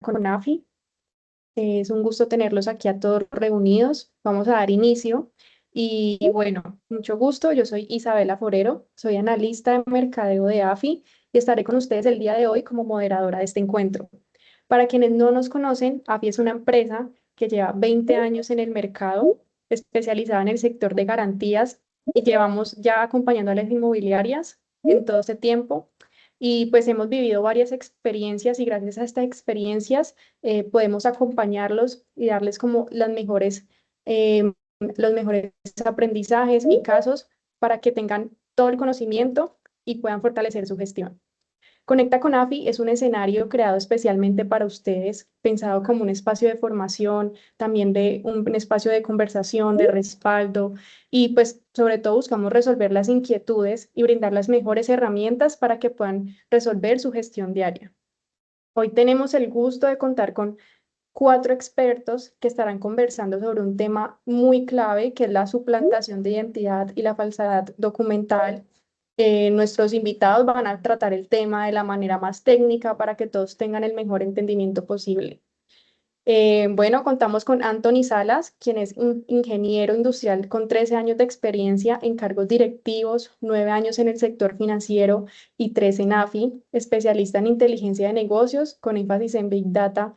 con AFI. Es un gusto tenerlos aquí a todos reunidos. Vamos a dar inicio. Y bueno, mucho gusto. Yo soy Isabela Forero, soy analista de mercadeo de AFI y estaré con ustedes el día de hoy como moderadora de este encuentro. Para quienes no nos conocen, AFI es una empresa que lleva 20 años en el mercado, especializada en el sector de garantías y llevamos ya acompañando a las inmobiliarias en todo este tiempo. Y pues hemos vivido varias experiencias y gracias a estas experiencias podemos acompañarlos y darles como los mejores aprendizajes y casos para que tengan todo el conocimiento y puedan fortalecer su gestión. Conecta con AFI es un escenario creado especialmente para ustedes, pensado como un espacio de formación, también de un espacio de conversación, de respaldo y pues sobre todo buscamos resolver las inquietudes y brindar las mejores herramientas para que puedan resolver su gestión diaria. Hoy tenemos el gusto de contar con 4 expertos que estarán conversando sobre un tema muy clave, que es la suplantación de identidad y la falsedad documental. Nuestros invitados van a tratar el tema de la manera más técnica para que todos tengan el mejor entendimiento posible. Bueno, contamos con Anthony Salas, quien es un ingeniero industrial con 13 años de experiencia en cargos directivos, 9 años en el sector financiero y 3 en AFI, especialista en inteligencia de negocios con énfasis en Big Data.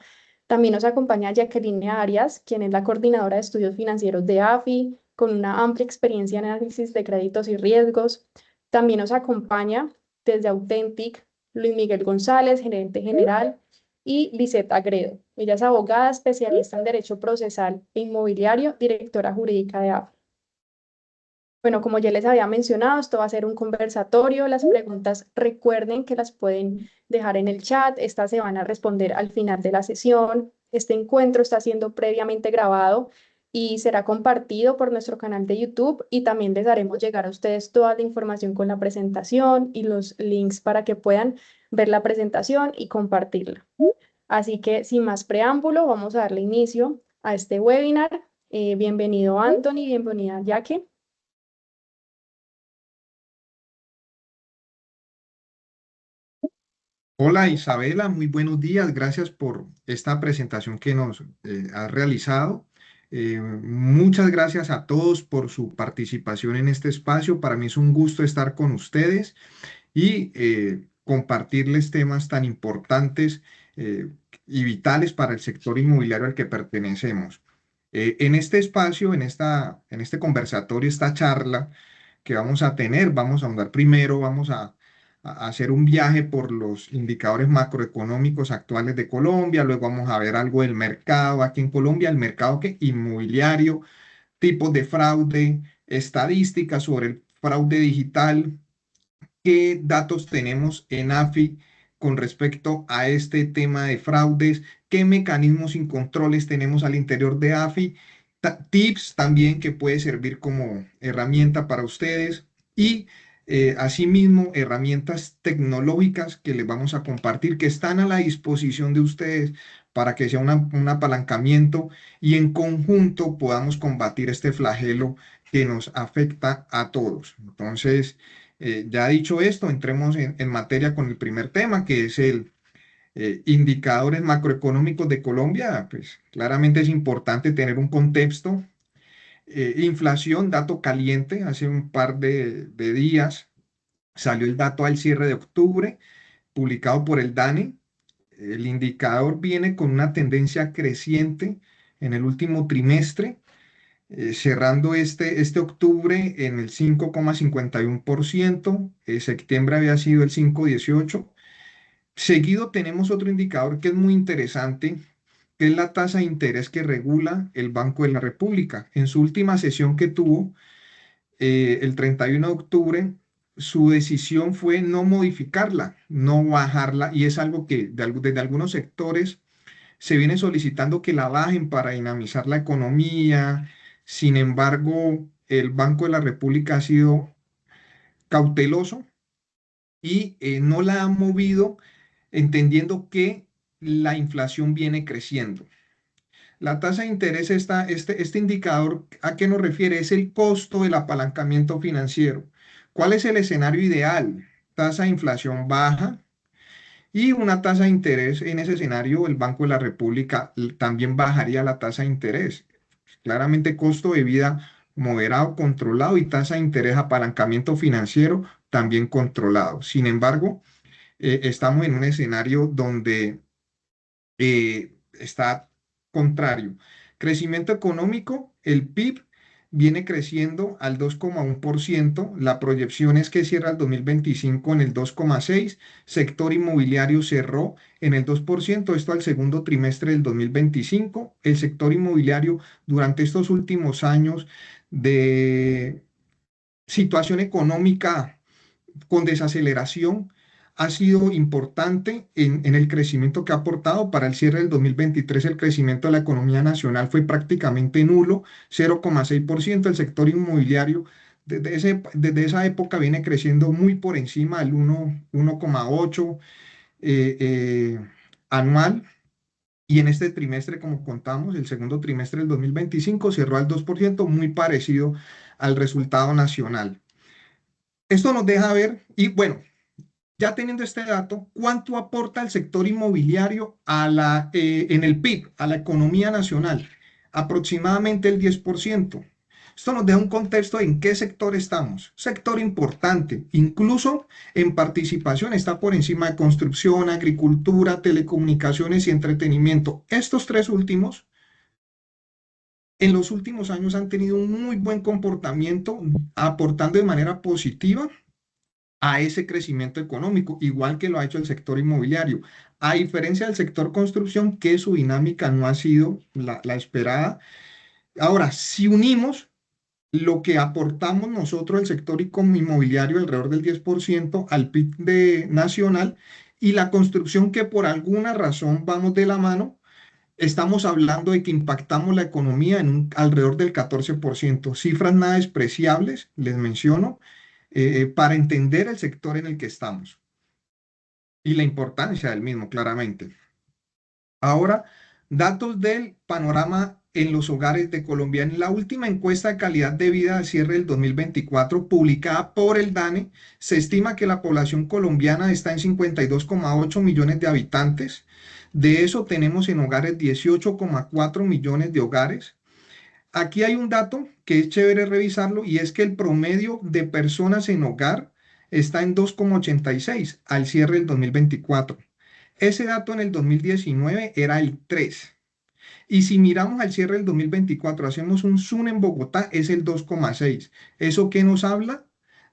También nos acompaña Jacqueline Arias, quien es la coordinadora de estudios financieros de AFI, con una amplia experiencia en análisis de créditos y riesgos. También nos acompaña desde Authentic Luis Miguel González, gerente general y Lisette Agredo. Ella es abogada, especialista en Derecho Procesal e Inmobiliario, directora jurídica de AFA. Bueno, como ya les había mencionado, esto va a ser un conversatorio. Las preguntas recuerden que las pueden dejar en el chat. Estas se van a responder al final de la sesión. Este encuentro está siendo previamente grabado y será compartido por nuestro canal de YouTube y también les haremos llegar a ustedes toda la información con la presentación y los links para que puedan ver la presentación y compartirla. Así que sin más preámbulo, vamos a darle inicio a este webinar. Bienvenido Anthony, bienvenida Jackie. Hola Isabela, muy buenos días. Gracias por esta presentación que nos has realizado. Muchas gracias a todos por su participación en este espacio. Para mí es un gusto estar con ustedes y compartirles temas tan importantes eh, y vitales para el sector inmobiliario al que pertenecemos. En este espacio, en este conversatorio, esta charla que vamos a tener, vamos a ahondar primero, a hacer un viaje por los indicadores macroeconómicos actuales de Colombia, luego vamos a ver algo del mercado aquí en Colombia, el mercado inmobiliario, tipos de fraude, estadísticas sobre el fraude digital, qué datos tenemos en AFI con respecto a este tema de fraudes, qué mecanismos y controles tenemos al interior de AFI, tips también que puede servir como herramienta para ustedes y asimismo herramientas tecnológicas que les vamos a compartir que están a la disposición de ustedes para que sea un apalancamiento y en conjunto podamos combatir este flagelo que nos afecta a todos. Entonces, ya dicho esto, entremos en materia con el primer tema, que es el indicadores macroeconómicos de Colombia. Pues claramente es importante tener un contexto. Inflación, dato caliente, hace un par de días salió el dato al cierre de octubre, publicado por el DANE. El indicador viene con una tendencia creciente en el último trimestre, cerrando este octubre en el 5,51%, septiembre había sido el 5,18%. Seguido tenemos otro indicador que es muy interesante, que es la tasa de interés que regula el Banco de la República. En su última sesión que tuvo, el 31 de octubre, su decisión fue no modificarla, no bajarla, y es algo que desde algunos sectores se viene solicitando que la bajen para dinamizar la economía. Sin embargo, el Banco de la República ha sido cauteloso y no la ha movido, entendiendo que la inflación viene creciendo. La tasa de interés, este indicador, ¿a qué nos refiere? Es el costo del apalancamiento financiero. ¿Cuál es el escenario ideal? Tasa de inflación baja, Y una tasa de interés en ese escenario, el Banco de la República también bajaría la tasa de interés. Claramente costo de vida moderado, controlado y tasa de interés apalancamiento financiero también controlado. Sin embargo, estamos en un escenario donde está contrario. Crecimiento económico, el PIB viene creciendo al 2,1%. La proyección es que cierra el 2025 en el 2,6%. Sector inmobiliario cerró en el 2%, esto al segundo trimestre del 2025. El sector inmobiliario durante estos últimos años de situación económica con desaceleración ha sido importante en el crecimiento que ha aportado. Para el cierre del 2023, el crecimiento de la economía nacional fue prácticamente nulo, 0,6%. El sector inmobiliario desde esa época viene creciendo muy por encima del 1,8 anual. Y en este trimestre, como contamos, el segundo trimestre del 2025 cerró al 2%, muy parecido al resultado nacional. Esto nos deja ver, y bueno, ya teniendo este dato, ¿cuánto aporta el sector inmobiliario en el PIB, a la economía nacional? Aproximadamente el 10%. Esto nos da un contexto en qué sector estamos. Sector importante, incluso en participación está por encima de construcción, agricultura, telecomunicaciones y entretenimiento. Estos tres últimos, en los últimos años han tenido un muy buen comportamiento, aportando de manera positiva a ese crecimiento económico, igual que lo ha hecho el sector inmobiliario. A diferencia del sector construcción, que su dinámica no ha sido la esperada. Ahora, si unimos lo que aportamos nosotros, el sector inmobiliario, alrededor del 10% al PIB nacional, y la construcción, que por alguna razón vamos de la mano, estamos hablando de que impactamos la economía en alrededor del 14%. Cifras nada despreciables, les menciono, para entender el sector en el que estamos y la importancia del mismo, claramente. Ahora, datos del panorama en los hogares de Colombia. En la última encuesta de calidad de vida de cierre del 2024, publicada por el DANE, se estima que la población colombiana está en 52,8 millones de habitantes. De eso tenemos en hogares 18,4 millones de hogares. Aquí hay un dato que es chévere revisarlo, y es que el promedio de personas en hogar está en 2,86 al cierre del 2024. Ese dato en el 2019 era el 3. Y si miramos al cierre del 2024, hacemos un zoom en Bogotá, es el 2,6. ¿Eso qué nos habla?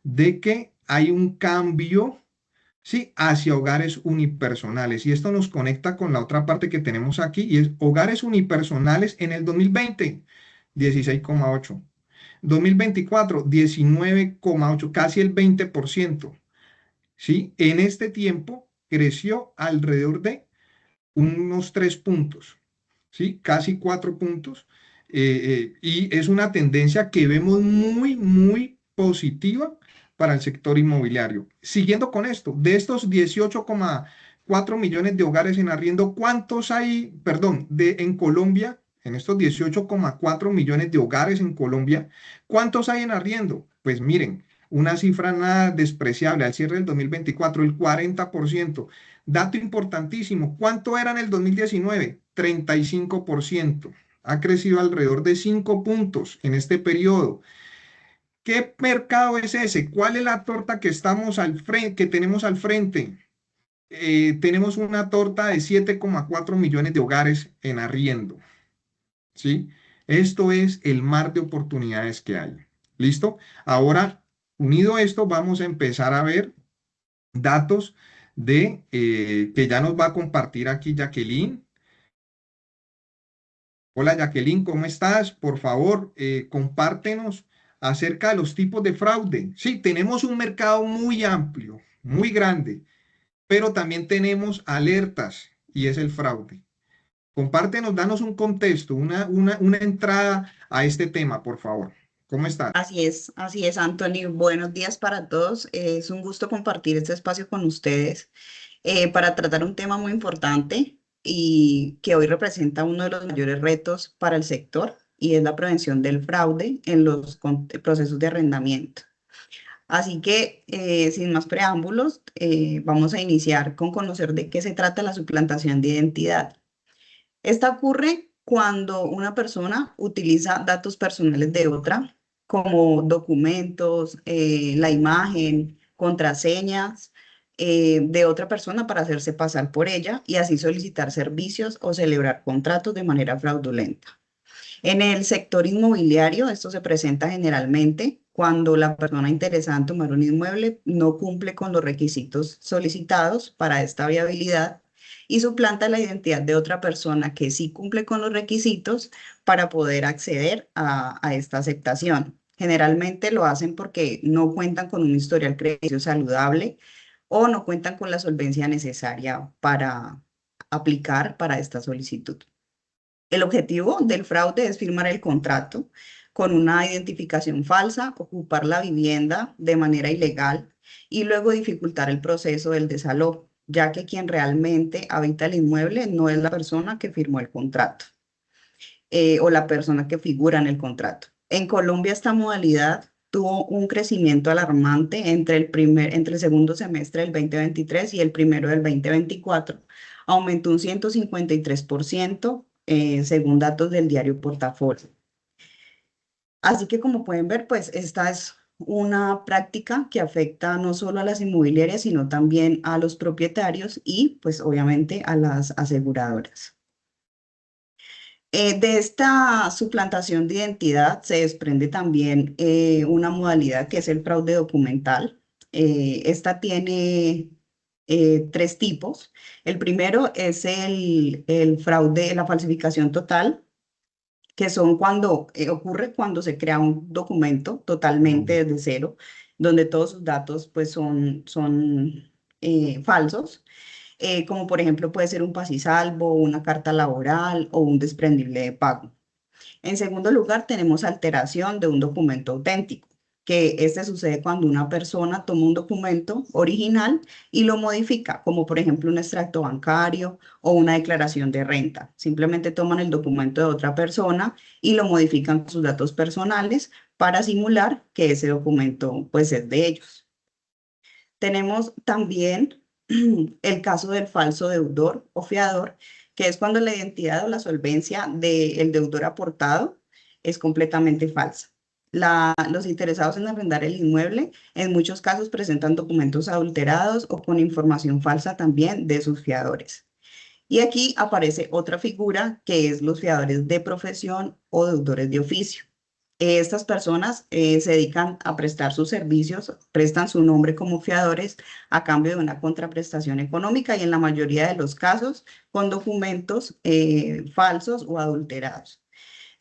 De que hay un cambio, ¿sí?, hacia hogares unipersonales. Y esto nos conecta con la otra parte que tenemos aquí, y es hogares unipersonales en el 2020. 16,8. 2024, 19,8, casi el 20%. ¿Sí? En este tiempo creció alrededor de unos 3 puntos, ¿sí? Casi 4 puntos. Y es una tendencia que vemos muy, muy positiva para el sector inmobiliario. Siguiendo con esto, de estos 18,4 millones de hogares en arriendo, ¿cuántos hay, perdón, en Colombia? En estos 18,4 millones de hogares en Colombia, ¿cuántos hay en arriendo? Pues miren, una cifra nada despreciable al cierre del 2024, el 40%. Dato importantísimo, ¿cuánto era en el 2019? 35%. Ha crecido alrededor de 5 puntos en este periodo. ¿Qué mercado es ese? ¿Cuál es la torta que estamos al frente, que tenemos al frente? Tenemos una torta de 7,4 millones de hogares en arriendo, ¿sí? Esto es el mar de oportunidades que hay. ¿Listo? Ahora, unido a esto, vamos a empezar a ver datos que ya nos va a compartir aquí Jacqueline. Hola Jacqueline, ¿cómo estás? Por favor, compártenos acerca de los tipos de fraude. Sí, tenemos un mercado muy amplio, muy grande, pero también tenemos alertas, y es el fraude. Compártenos, danos un contexto, una entrada a este tema, por favor. ¿Cómo estás? Así es, Anthony. Buenos días para todos. Es un gusto compartir este espacio con ustedes para tratar un tema muy importante y que hoy representa uno de los mayores retos para el sector, y es la prevención del fraude en los procesos de arrendamiento. Así que, sin más preámbulos, vamos a iniciar con conocer de qué se trata la suplantación de identidad. Esta ocurre cuando una persona utiliza datos personales de otra, como documentos, la imagen, contraseñas, de otra persona para hacerse pasar por ella y así solicitar servicios o celebrar contratos de manera fraudulenta. En el sector inmobiliario, esto se presenta generalmente cuando la persona interesada en tomar un inmueble no cumple con los requisitos solicitados para esta viabilidad y suplanta la identidad de otra persona que sí cumple con los requisitos para poder acceder a esta aceptación. Generalmente lo hacen porque no cuentan con un historial crediticio saludable o no cuentan con la solvencia necesaria para aplicar para esta solicitud. El objetivo del fraude es firmar el contrato con una identificación falsa, ocupar la vivienda de manera ilegal y luego dificultar el proceso del desalojo, ya que quien realmente habita el inmueble no es la persona que firmó el contrato o la persona que figura en el contrato. En Colombia esta modalidad tuvo un crecimiento alarmante entre el segundo semestre del 2023 y el primero del 2024. Aumentó un 153%, según datos del diario Portafolio. Así que como pueden ver, pues esta es una práctica que afecta no solo a las inmobiliarias, sino también a los propietarios y pues obviamente a las aseguradoras. De esta suplantación de identidad se desprende también una modalidad que es el fraude documental. Esta tiene tres tipos. El primero es el fraude, la falsificación total, que son cuando ocurre cuando se crea un documento totalmente desde cero, donde todos sus datos pues son falsos, como por ejemplo puede ser un pasisalvo, una carta laboral o un desprendible de pago. En segundo lugar, tenemos alteración de un documento auténtico, que este sucede cuando una persona toma un documento original y lo modifica, como por ejemplo un extracto bancario o una declaración de renta. Simplemente toman el documento de otra persona y lo modifican con sus datos personales para simular que ese documento pues es de ellos. Tenemos también el caso del falso deudor o fiador, que es cuando la identidad o la solvencia del deudor aportado es completamente falsa. Los interesados en arrendar el inmueble en muchos casos presentan documentos adulterados o con información falsa también de sus fiadores. Y aquí aparece otra figura que es los fiadores de profesión o deudores de oficio. Estas personas se dedican a prestar sus servicios, prestan su nombre como fiadores a cambio de una contraprestación económica y en la mayoría de los casos con documentos falsos o adulterados.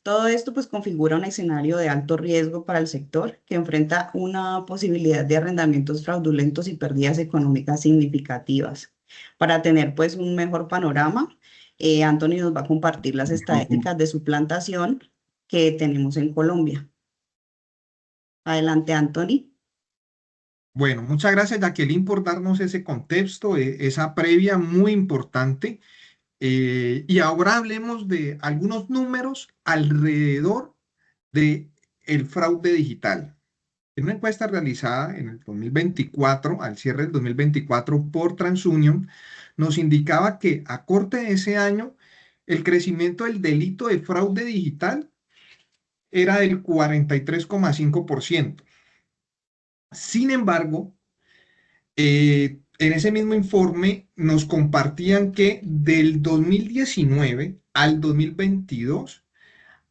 Todo esto pues configura un escenario de alto riesgo para el sector que enfrenta una posibilidad de arrendamientos fraudulentos y pérdidas económicas significativas. Para tener pues un mejor panorama, Anthony nos va a compartir las estadísticas de suplantación que tenemos en Colombia. Adelante, Anthony. Bueno, muchas gracias, Jacqueline, por darnos ese contexto, esa previa muy importante. Y ahora hablemos de algunos números alrededor de el fraude digital. En una encuesta realizada en el 2024, al cierre del 2024 por TransUnion, nos indicaba que a corte de ese año, el crecimiento del delito de fraude digital era del 43,5%. Sin embargo, en ese mismo informe nos compartían que del 2019 al 2022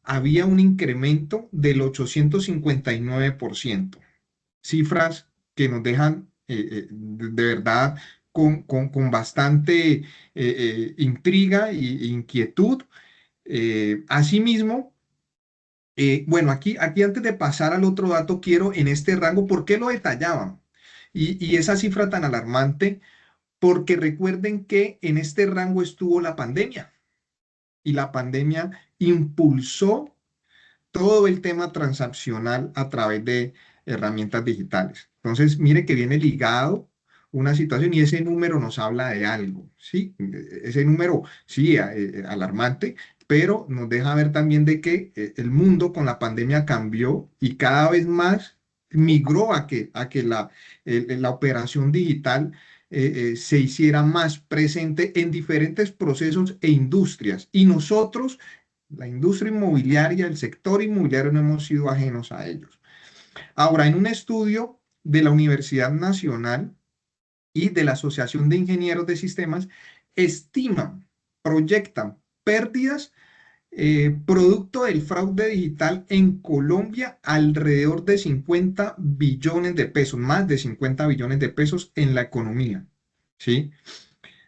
había un incremento del 859%. Cifras que nos dejan de verdad con bastante intriga e inquietud. Asimismo, bueno, aquí antes de pasar al otro dato, quiero en este rango, ¿por qué lo detallaban? Y esa cifra tan alarmante, porque recuerden que en este rango estuvo la pandemia y la pandemia impulsó todo el tema transaccional a través de herramientas digitales. Entonces, mire que viene ligado una situación y ese número nos habla de algo, ¿sí? Ese número, sí, alarmante, pero nos deja ver también de que el mundo con la pandemia cambió y cada vez más migró a que la operación digital se hiciera más presente en diferentes procesos e industrias. Y nosotros, la industria inmobiliaria, el sector inmobiliario, no hemos sido ajenos a ellos. Ahora, en un estudio de la Universidad Nacional y de la Asociación de Ingenieros de Sistemas, estiman, proyectan pérdidas producto del fraude digital en Colombia alrededor de 50 billones de pesos, más de 50 billones de pesos en la economía, ¿sí?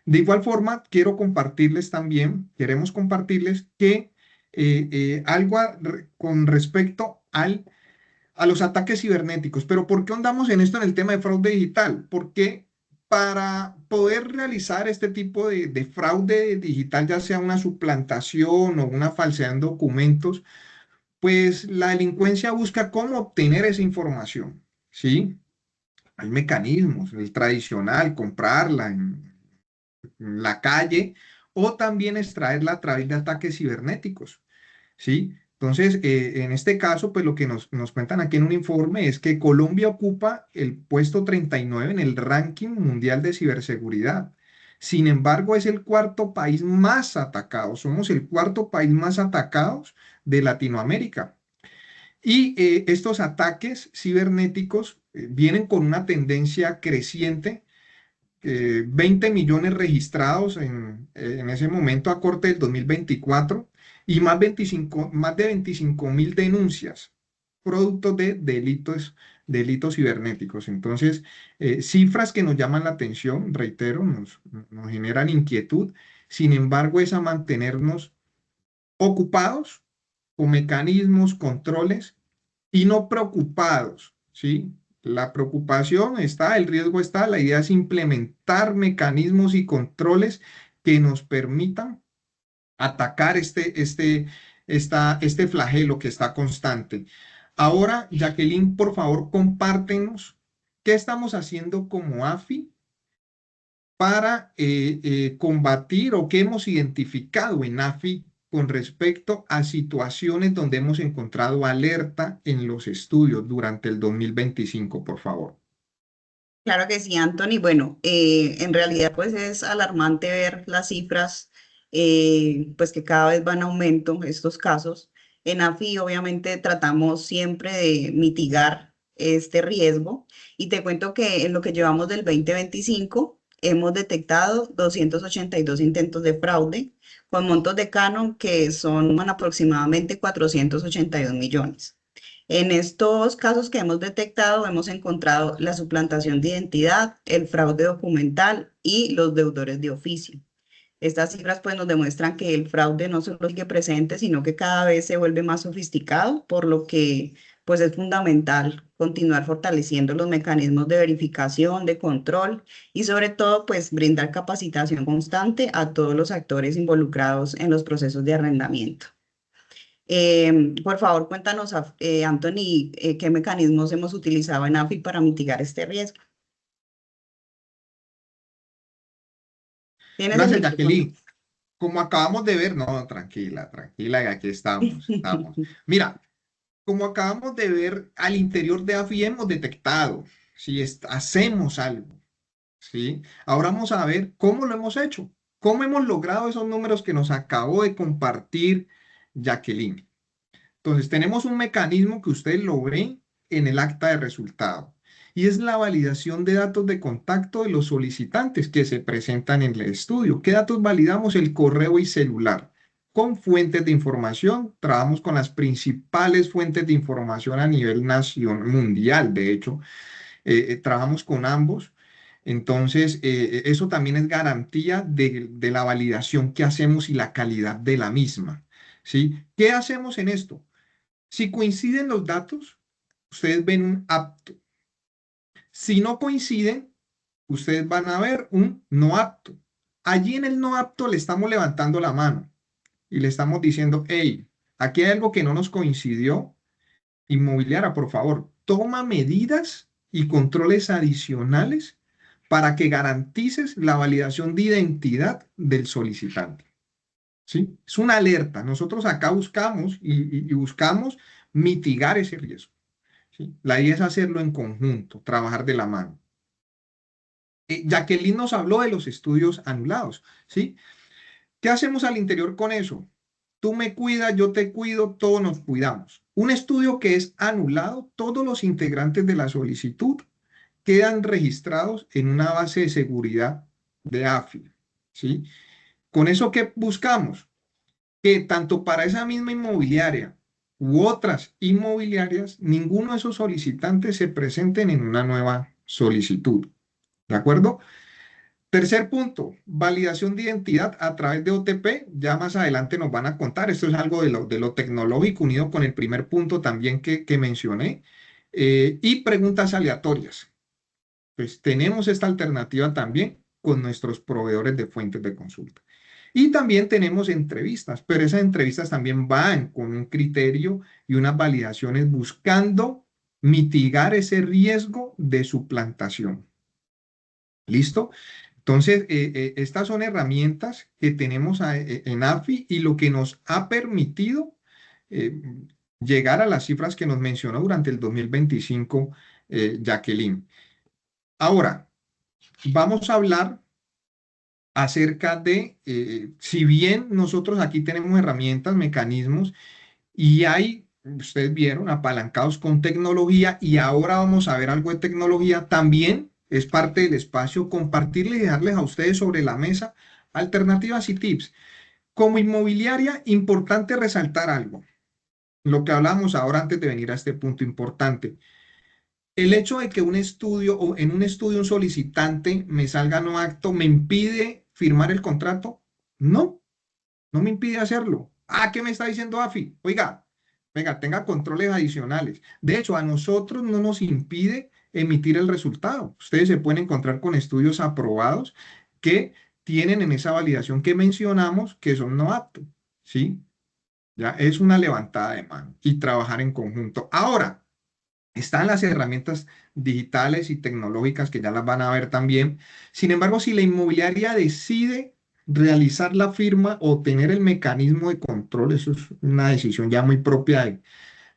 De igual forma, queremos compartirles que con respecto a los ataques cibernéticos. Pero ¿por qué andamos en esto en el tema de fraude digital? Porque para poder realizar este tipo de fraude digital, ya sea una suplantación o una falsedad en documentos, pues la delincuencia busca cómo obtener esa información, ¿sí? Hay mecanismos, el tradicional, comprarla en la calle o también extraerla a través de ataques cibernéticos. ¿Sí? Entonces, en este caso, pues lo que nos cuentan aquí en un informe es que Colombia ocupa el puesto 39 en el ranking mundial de ciberseguridad. Sin embargo, es el cuarto país más atacado. Somos el cuarto país más atacados de Latinoamérica. Y estos ataques cibernéticos vienen con una tendencia creciente. 20 millones registrados en ese momento a corte del 2024 y más de 25.000 denuncias producto de delitos cibernéticos. Entonces, cifras que nos llaman la atención, reitero, nos generan inquietud. Sin embargo, es a mantenernos ocupados con mecanismos, controles y no preocupados, ¿sí? La preocupación está, el riesgo está, la idea es implementar mecanismos y controles que nos permitan atacar este flagelo que está constante. Ahora, Jacqueline, por favor, compártenos qué estamos haciendo como AFI para combatir o qué hemos identificado en AFI con respecto a situaciones donde hemos encontrado alerta en los estudios durante el 2025, por favor. Claro que sí, Anthony. Bueno, en realidad pues es alarmante ver las cifras, pues que cada vez van en aumento estos casos. En AFI obviamente tratamos siempre de mitigar este riesgo y te cuento que en lo que llevamos del 2025 hemos detectado 282 intentos de fraude con montos de canon que son aproximadamente 482 millones. En estos casos que hemos detectado, hemos encontrado la suplantación de identidad, el fraude documental y los deudores de oficio. Estas cifras pues nos demuestran que el fraude no solo sigue presente, sino que cada vez se vuelve más sofisticado, por lo que pues es fundamental continuar fortaleciendo los mecanismos de verificación, de control y sobre todo pues brindar capacitación constante a todos los actores involucrados en los procesos de arrendamiento. Por favor, cuéntanos, Anthony, qué mecanismos hemos utilizado en AFI para mitigar este riesgo. Tienes el Gracias, micrófono. Jacqueline. Como acabamos de ver, no, tranquila, tranquila, que aquí estamos. Mira, como acabamos de ver, al interior de AFI hemos detectado si hacemos algo, ¿sí? Ahora vamos a ver cómo lo hemos hecho, cómo hemos logrado esos números que nos acabó de compartir Jacqueline. Entonces, tenemos un mecanismo que ustedes lo ven en el acta de resultado y es la validación de datos de contacto de los solicitantes que se presentan en el estudio. ¿Qué datos validamos? El correo y celular. Con fuentes de información, trabajamos con las principales fuentes de información a nivel mundial, de hecho, trabajamos con ambos. Entonces, eso también es garantía de la validación que hacemos y la calidad de la misma. ¿Sí? ¿Qué hacemos en esto? Si coinciden los datos, ustedes ven un apto. Si no coinciden, ustedes van a ver un no apto. Allí en el no apto le estamos levantando la mano y le estamos diciendo, hey, aquí hay algo que no nos coincidió. Inmobiliaria, por favor, toma medidas y controles adicionales para que garantices la validación de identidad del solicitante. ¿Sí? Es una alerta. Nosotros acá buscamos y buscamos mitigar ese riesgo. ¿sí? La idea es hacerlo en conjunto, trabajar de la mano. Jacqueline nos habló de los estudios anulados, ¿sí? ¿Qué hacemos al interior con eso? Tú me cuidas, yo te cuido, todos nos cuidamos. Un estudio que es anulado, todos los integrantes de la solicitud quedan registrados en una base de seguridad de AFI, ¿sí? Con eso, ¿qué buscamos? Que tanto para esa misma inmobiliaria u otras inmobiliarias, ninguno de esos solicitantes se presenten en una nueva solicitud. ¿De acuerdo? Tercer punto, validación de identidad a través de OTP. Ya más adelante nos van a contar. Esto es algo de lo tecnológico unido con el primer punto también que mencioné. Y preguntas aleatorias. Pues tenemos esta alternativa también con nuestros proveedores de fuentes de consulta. Y también tenemos entrevistas, pero esas entrevistas también van con un criterio y unas validaciones buscando mitigar ese riesgo de suplantación. ¿Listo? Entonces, estas son herramientas que tenemos en AFI y lo que nos ha permitido eh, llegar a las cifras que nos mencionó durante el 2025, Jacqueline. Ahora, vamos a hablar acerca de, si bien nosotros aquí tenemos herramientas, mecanismos, y hay, ustedes vieron, apalancados con tecnología, y ahora vamos a ver algo de tecnología, también es parte del espacio compartirles y dejarles a ustedes sobre la mesa alternativas y tips. Como inmobiliaria, importante resaltar algo, lo que hablamos ahora antes de venir a este punto importante. El hecho de que un estudio o en un estudio un solicitante me salga no acto, ¿me impide firmar el contrato? No, no me impide hacerlo. Ah, ¿qué me está diciendo AFI? Oiga, venga, tenga controles adicionales. De hecho, a nosotros no nos impide emitir el resultado. Ustedes se pueden encontrar con estudios aprobados que tienen en esa validación que mencionamos que son no aptos, ¿sí? Ya es una levantada de mano y trabajar en conjunto. Ahora, están las herramientas digitales y tecnológicas que ya las van a ver también. Sin embargo, si la inmobiliaria decide realizar la firma o tener el mecanismo de control, eso es una decisión ya muy propia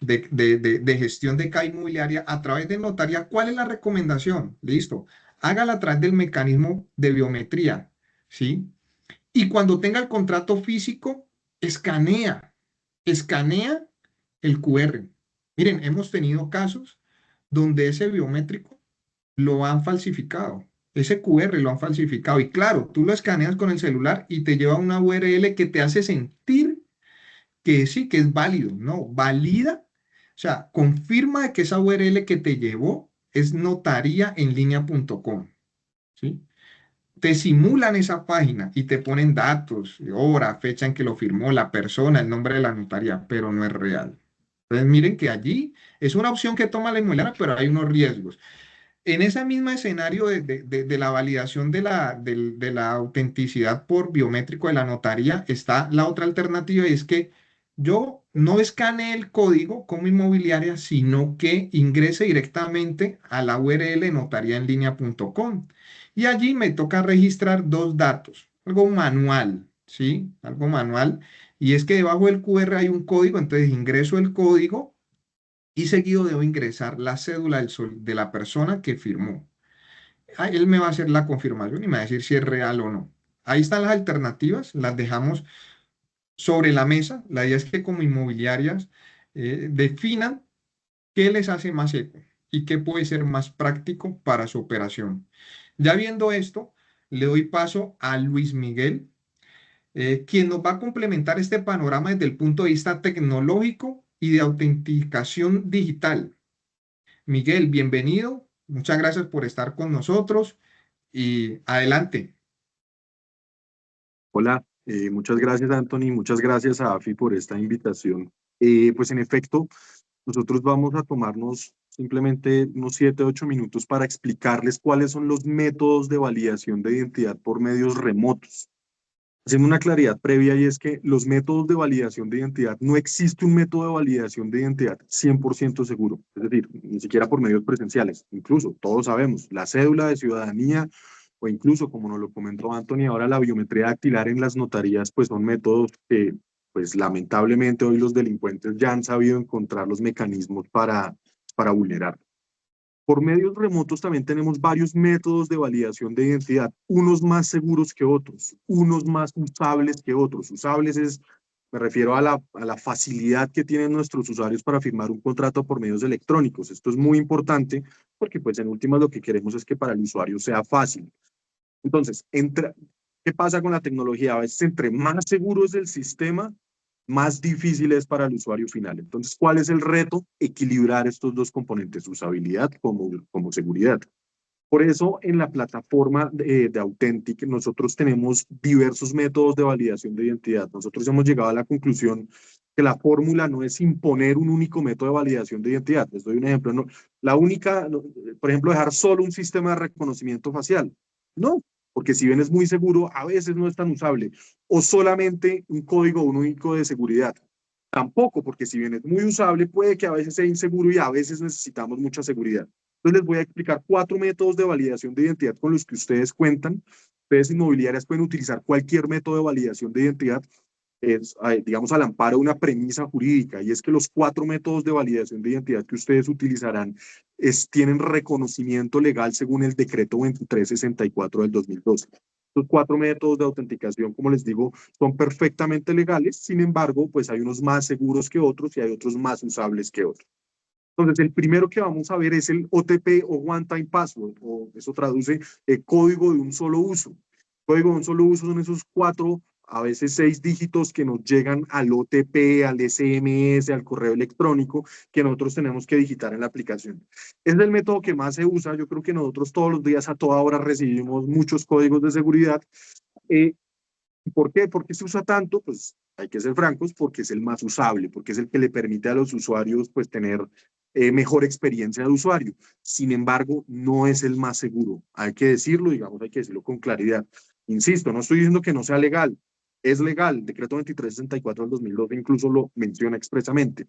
de gestión de cada inmobiliaria a través de notaría. ¿Cuál es la recomendación? Listo. Hágala a través del mecanismo de biometría, ¿sí? Y cuando tenga el contrato físico, escanea el QR. Miren, hemos tenido casos donde ese biométrico lo han falsificado. Ese QR lo han falsificado. Y claro, tú lo escaneas con el celular y te lleva a una URL que te hace sentir que sí, que es válido. No, valida, o sea, confirma de que esa URL que te llevó es notariaenlinea.com. ¿Sí? Te simulan esa página y te ponen datos, hora, fecha en que lo firmó, la persona, el nombre de la notaría, pero no es real. Entonces, miren que allí es una opción que toma la inmobiliaria, pero hay unos riesgos. En ese mismo escenario de la validación de la autenticidad por biométrico de la notaría, está la otra alternativa y es que yo no escanee el código como inmobiliaria, sino que ingrese directamente a la URL notariaenlinea.com. Y allí me toca registrar dos datos, algo manual, ¿sí? Algo manual. Y es que debajo del QR hay un código, entonces ingreso el código y seguido debo ingresar la cédula de la persona que firmó. Él me va a hacer la confirmación y me va a decir si es real o no. Ahí están las alternativas, las dejamos sobre la mesa. La idea es que como inmobiliarias definan qué les hace más eco y qué puede ser más práctico para su operación. Ya viendo esto, le doy paso a Luis Miguel, quien nos va a complementar este panorama desde el punto de vista tecnológico y de autenticación digital. Miguel, bienvenido. Muchas gracias por estar con nosotros y adelante. Hola, muchas gracias Anthony, muchas gracias a AFI por esta invitación. Pues en efecto, nosotros vamos a tomarnos simplemente unos 7, 8 minutos para explicarles cuáles son los métodos de validación de identidad por medios remotos. Haciendo una claridad previa y es que los métodos de validación de identidad, no existe un método de validación de identidad 100% seguro, es decir, ni siquiera por medios presenciales. Incluso todos sabemos, la cédula de ciudadanía o incluso, como nos lo comentó Anthony, ahora la biometría dactilar en las notarías, pues son métodos que, pues lamentablemente hoy los delincuentes ya han sabido encontrar los mecanismos para vulnerar. Por medios remotos también tenemos varios métodos de validación de identidad, unos más seguros que otros, unos más usables que otros. Usables me refiero a la facilidad que tienen nuestros usuarios para firmar un contrato por medios electrónicos. Esto es muy importante porque pues en últimas lo que queremos es que para el usuario sea fácil. Entonces, ¿qué pasa con la tecnología? A veces entre más seguro es el sistema, más difícil es para el usuario final. Entonces, ¿cuál es el reto? Equilibrar estos dos componentes, usabilidad como seguridad. Por eso, en la plataforma de Authentic, nosotros tenemos diversos métodos de validación de identidad. Nosotros hemos llegado a la conclusión que la fórmula no es imponer un único método de validación de identidad. Les doy un ejemplo. No, por ejemplo, dejar solo un sistema de reconocimiento facial. No, porque si bien es muy seguro, a veces no es tan usable. O solamente un código único de seguridad. Tampoco, porque si bien es muy usable, puede que a veces sea inseguro y a veces necesitamos mucha seguridad. Entonces les voy a explicar 4 métodos de validación de identidad con los que ustedes cuentan. Ustedes inmobiliarias pueden utilizar cualquier método de validación de identidad, digamos, al amparo de una premisa jurídica, y es que los 4 métodos de validación de identidad que ustedes utilizarán tienen reconocimiento legal según el decreto 2364 del 2012. Estos 4 métodos de autenticación, como les digo, son perfectamente legales, sin embargo, pues hay unos más seguros que otros y hay otros más usables que otros. Entonces, el primero que vamos a ver es el OTP o One Time Password, o eso traduce código de un solo uso. Código de un solo uso son esos 4, a veces 6 dígitos que nos llegan al OTP, al SMS, al correo electrónico, que nosotros tenemos que digitar en la aplicación. Es el método que más se usa. Yo creo que nosotros todos los días, a toda hora, recibimos muchos códigos de seguridad. ¿Por qué? ¿Por qué se usa tanto? Pues hay que ser francos, porque es el más usable, porque es el que le permite a los usuarios pues tener mejor experiencia de usuario. Sin embargo, no es el más seguro. Hay que decirlo, digamos, hay que decirlo con claridad. Insisto, no estoy diciendo que no sea legal. Es legal. El decreto 2364 del 2012 incluso lo menciona expresamente.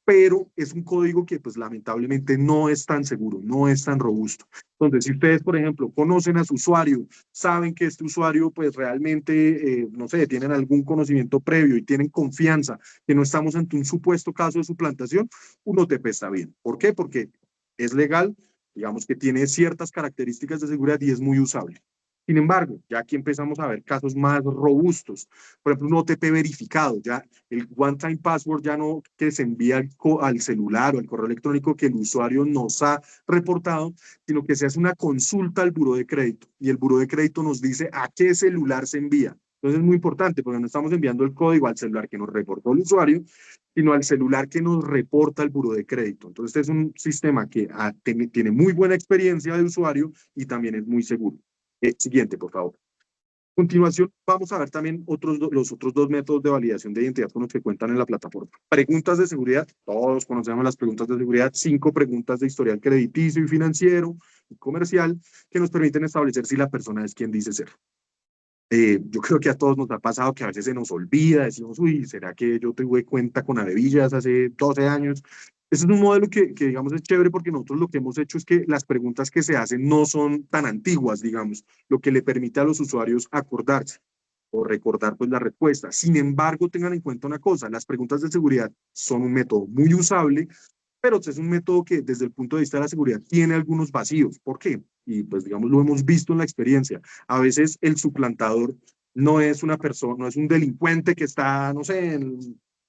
Pero es un código que pues lamentablemente no es tan seguro, no es tan robusto. Entonces, si ustedes, por ejemplo, conocen a su usuario, saben que este usuario pues realmente, no sé, tienen algún conocimiento previo y tienen confianza que no estamos ante un supuesto caso de suplantación, un OTP está bien. ¿Por qué? Porque es legal, digamos que tiene ciertas características de seguridad y es muy usable. Sin embargo, ya aquí empezamos a ver casos más robustos. Por ejemplo, un OTP verificado, ya el one-time password ya no que se envía al celular o al correo electrónico que el usuario nos ha reportado, sino que se hace una consulta al buró de crédito y el buró de crédito nos dice a qué celular se envía. Entonces es muy importante porque no estamos enviando el código al celular que nos reportó el usuario, sino al celular que nos reporta el buró de crédito. Entonces este es un sistema que tiene muy buena experiencia de usuario y también es muy seguro. Siguiente, por favor. A continuación, vamos a ver también los otros 2 métodos de validación de identidad con los que cuentan en la plataforma. Preguntas de seguridad, todos conocemos las preguntas de seguridad, 5 preguntas de historial crediticio y financiero y comercial que nos permiten establecer si la persona es quien dice ser. Yo creo que a todos nos ha pasado que a veces se nos olvida, decimos, uy, ¿será que yo tuve cuenta con Adevillas hace 12 años? Ese es un modelo que, digamos, es chévere porque nosotros lo que hemos hecho es que las preguntas que se hacen no son tan antiguas, digamos, lo que le permite a los usuarios acordarse o recordar pues la respuesta. Sin embargo, tengan en cuenta una cosa, las preguntas de seguridad son un método muy usable, pero es un método que desde el punto de vista de la seguridad tiene algunos vacíos. ¿Por qué? Y pues digamos, lo hemos visto en la experiencia. A veces el suplantador no es una persona, no es un delincuente que está, no sé,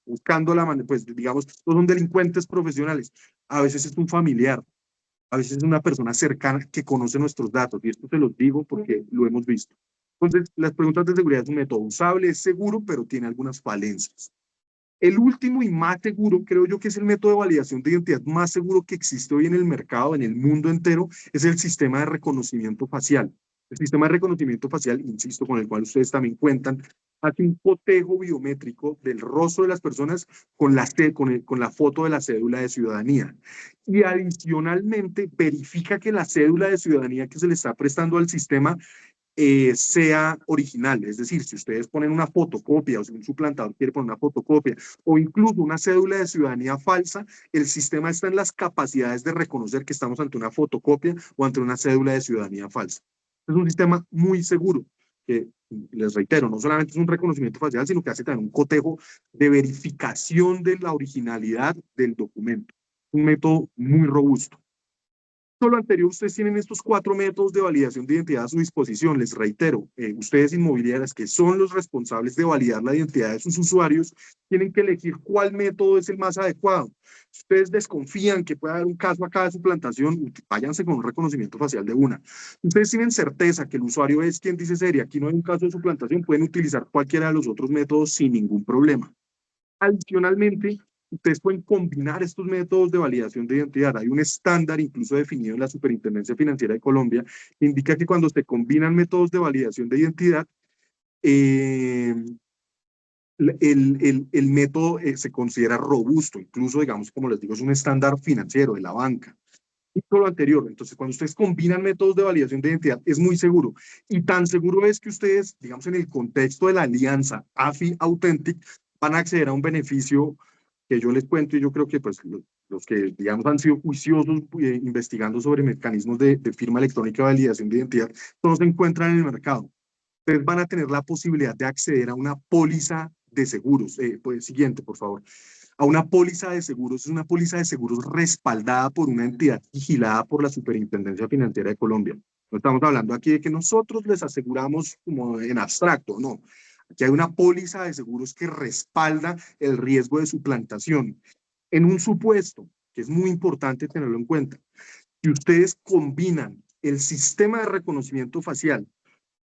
buscando la manera, pues digamos, no son delincuentes profesionales. A veces es un familiar, a veces es una persona cercana que conoce nuestros datos. Y esto te lo digo porque lo hemos visto. Entonces, las preguntas de seguridad es un método usable, es seguro, pero tiene algunas falencias. El último y más seguro, creo yo que es el método de validación de identidad más seguro que existe hoy en el mercado, en el mundo entero, es el sistema de reconocimiento facial. El sistema de reconocimiento facial, insisto, con el cual ustedes también cuentan, hace un cotejo biométrico del rostro de las personas con la foto de la cédula de ciudadanía. Y adicionalmente verifica que la cédula de ciudadanía que se le está prestando al sistema sea original. Es decir, si ustedes ponen una fotocopia o si un suplantador quiere poner una fotocopia o incluso una cédula de ciudadanía falsa, el sistema está en las capacidades de reconocer que estamos ante una fotocopia o ante una cédula de ciudadanía falsa. Es un sistema muy seguro que, les reitero, no solamente es un reconocimiento facial, sino que hace también un cotejo de verificación de la originalidad del documento. un método muy robusto. Todo lo anterior, ustedes tienen estos 4 métodos de validación de identidad a su disposición. Les reitero, ustedes inmobiliarias que son los responsables de validar la identidad de sus usuarios, tienen que elegir cuál método es el más adecuado. Si ustedes desconfían que pueda haber un caso acá de suplantación, váyanse con un reconocimiento facial de una. Si ustedes tienen certeza que el usuario es quien dice ser y aquí no hay un caso de suplantación, pueden utilizar cualquiera de los otros métodos sin ningún problema. Adicionalmente, ustedes pueden combinar estos métodos de validación de identidad. Hay un estándar incluso definido en la Superintendencia Financiera de Colombia que indica que cuando se combinan métodos de validación de identidad, el método se considera robusto, incluso, digamos, como les digo, es un estándar financiero de la banca. Y todo lo anterior, entonces, cuando ustedes combinan métodos de validación de identidad, es muy seguro. Y tan seguro es que ustedes, digamos, en el contexto de la alianza AFI Authentic, van a acceder a un beneficio que yo les cuento, y yo creo que pues los que, digamos, han sido juiciosos investigando sobre mecanismos de firma electrónica de validación de identidad, no se encuentran en el mercado. Ustedes van a tener la posibilidad de acceder a una póliza de seguros. Pues, siguiente, por favor. A una póliza de seguros, es una póliza de seguros respaldada por una entidad vigilada por la Superintendencia Financiera de Colombia. No estamos hablando aquí de que nosotros les aseguramos como en abstracto, no. Aquí hay una póliza de seguros que respalda el riesgo de suplantación. En un supuesto, que es muy importante tenerlo en cuenta, si ustedes combinan el sistema de reconocimiento facial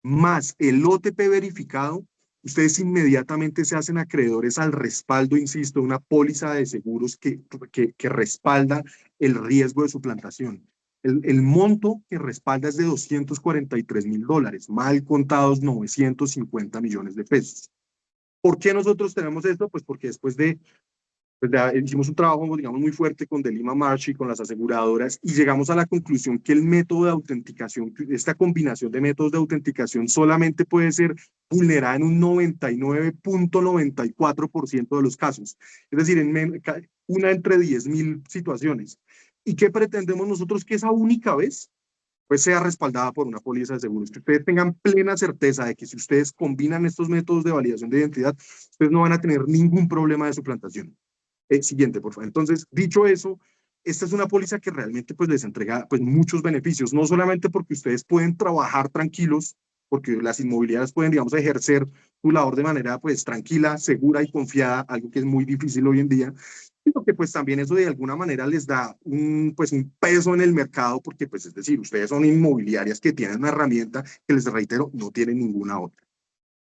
más el OTP verificado, ustedes inmediatamente se hacen acreedores al respaldo, insisto, de una póliza de seguros que respalda el riesgo de suplantación. El monto que respalda es de $243.000, mal contados 950 millones de pesos. ¿Por qué nosotros tenemos esto? Pues porque después de pues hicimos un trabajo, digamos, muy fuerte con Delima March y con las aseguradoras y llegamos a la conclusión que el método de autenticación, esta combinación de métodos de autenticación solamente puede ser vulnerada en un 99.94% de los casos. Es decir, en una entre 10.000 situaciones. ¿Y qué pretendemos nosotros? Que esa única vez pues sea respaldada por una póliza de seguros, que ustedes tengan plena certeza de que si ustedes combinan estos métodos de validación de identidad, ustedes no van a tener ningún problema de suplantación. Siguiente, por favor. Entonces, dicho eso, esta es una póliza que realmente pues, les entrega pues, muchos beneficios, no solamente porque ustedes pueden trabajar tranquilos, porque las inmobiliarias pueden, digamos, ejercer su labor de manera pues, tranquila, segura y confiada, algo que es muy difícil hoy en día, sino que pues también eso de alguna manera les da pues, un peso en el mercado, porque pues es decir, ustedes son inmobiliarias que tienen una herramienta que les reitero, no tienen ninguna otra.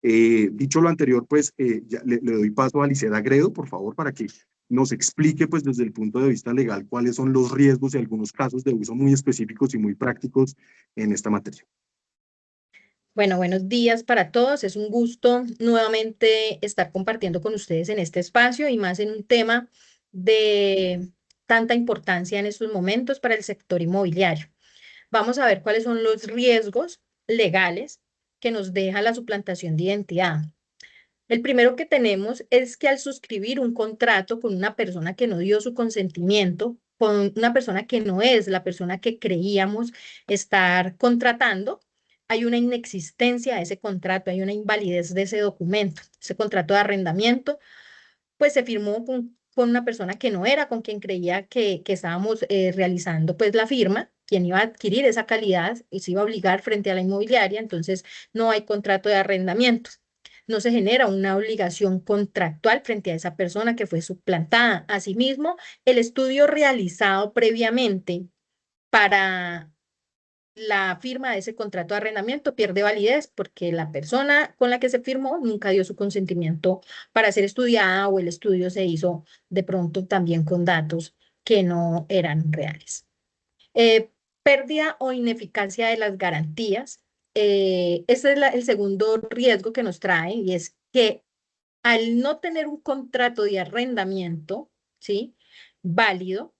Dicho lo anterior, pues ya le doy paso a Liceda Gredo, por favor, para que nos explique pues desde el punto de vista legal cuáles son los riesgos y algunos casos de uso muy específicos y muy prácticos en esta materia. Bueno, buenos días para todos. Es un gusto nuevamente estar compartiendo con ustedes en este espacio y más en un tema de tanta importancia en estos momentos para el sector inmobiliario. Vamos a ver cuáles son los riesgos legales que nos deja la suplantación de identidad. El primero que tenemos es que al suscribir un contrato con una persona que no dio su consentimiento, con una persona que no es la persona que creíamos estar contratando, hay una inexistencia de ese contrato, hay una invalidez de ese documento. Ese contrato de arrendamiento, pues se firmó con una persona que no era con quien creía que estábamos realizando pues la firma, quien iba a adquirir esa calidad y se iba a obligar frente a la inmobiliaria, entonces no hay contrato de arrendamiento. No se genera una obligación contractual frente a esa persona que fue suplantada. Asimismo, el estudio realizado previamente para la firma de ese contrato de arrendamiento pierde validez porque la persona con la que se firmó nunca dio su consentimiento para ser estudiada o el estudio se hizo de pronto también con datos que no eran reales. Pérdida o ineficacia de las garantías. Ese es el segundo riesgo que nos trae y es que al no tener un contrato de arrendamiento, ¿sí?, válido,